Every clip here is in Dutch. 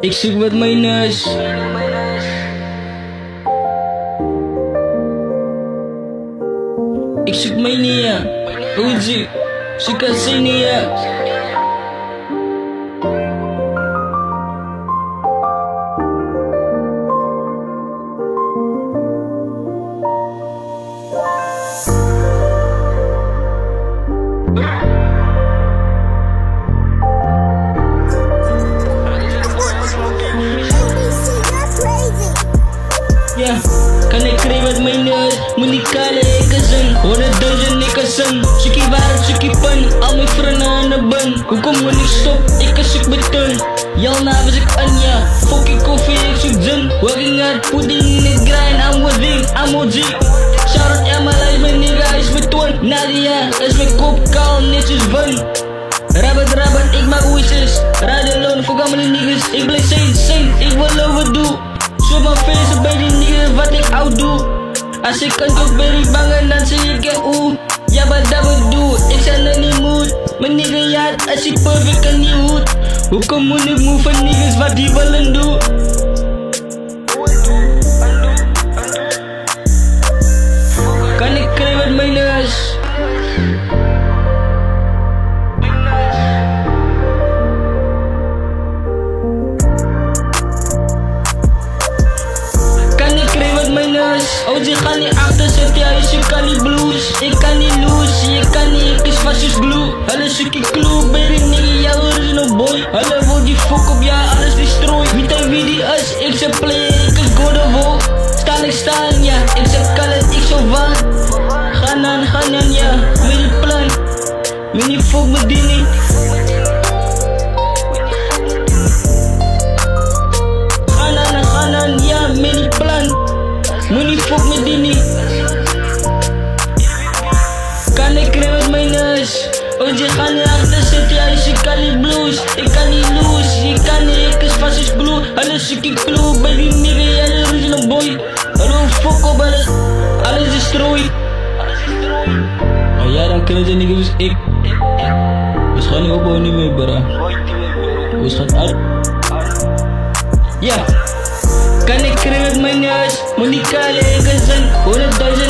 Ik zoek wat mijners. Ik zoek mania. Uzi. Zoek Asinia. Ja, kan ik krijgen wat mijn neus? Moet niet kalen, ik is een 100.000, ik is een stukje waarheid, stukje pan. Al mijn vrienden aan de bun. Hoe kom ik stop? Ik is zoek beton. Jouw naam is ik Anja. Fucking koffie, ik zoek zin. Working hard, pudding in the grind. I'm within, I'm OG. Shout out Emma, is mijn nigga, is mijn twin. Nadia, is mijn kop kaal, netjes van. Rabbit, ik maak wishes. Ride alone, fuck al mijn niggas. Ik blijf sane, ik wil overdoen. Zo mijn face bij die niggas wat ik oud doe. Als ik kan toch bij die bangen, dan zie ik er oeh. Ja, wat dat bedoel, ik zijn er niet moed. Mijn nigga ja, als ik perfect kan niet goed. Hoe kom moet ik move van niggas wat die willen doen? Kan ik krijgen wat mijn neus? OG ga niet achter zet, ja, je kan niet blues. Ik kan niet lose, je kan niet, ik is vast als glue. Alle stukje clue, baby nigga, jouw original boy. Alle wil die fuck op, ja, alles destroy. Wie hij wie die is, ik zeg play, ik is God of War. Staan, ja, ik zeg kan het, ik zo van. Gaan aan, ja, met die plan. Met die fuck met die niet. Gaan aan, ja, met die plan. Moet niet fuck met die niet. Kan ik krijgen met mijn neus? Want je gaat niet achter zitten, ja, je kan niet blues. Ik kan niet lose, je kan niet, ik is vast als glue. Alles stukje clue, bij die nigga, ja, de original boy. Hallo, fuck op, alles destroy. Maar ja, dan kunnen ze nigga, dus ik. We gaan niet opbouwen, niet meer, bro. We gaan uit. Ja. Kan ik krijgen met mijn neus? Moet niet kalen, ik is een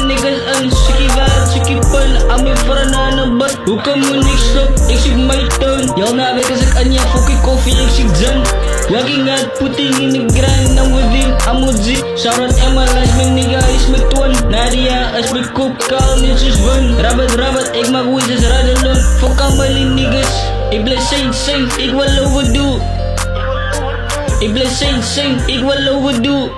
100.000 niggas een stukje waarheid, stukje pan. Al mijn vrienden aan de bus. Hoe kom ik niks stop? Ik zoek mijn toon. Jouw naam is ik Anja, fucking koffie, ik zoek zin. Working hard, putting in the grind. I'm within, I'm OG. Shout out Emma, is mijn nigga, is mijn twin. Nadia, is mijn kop kaal, netjes van. Rabbit, ik maak wishes, ride alone. Fuck al mijn niggas. Ik blijf sane, ik wil overdoen. Ik blijf sane, ik wil overdoen.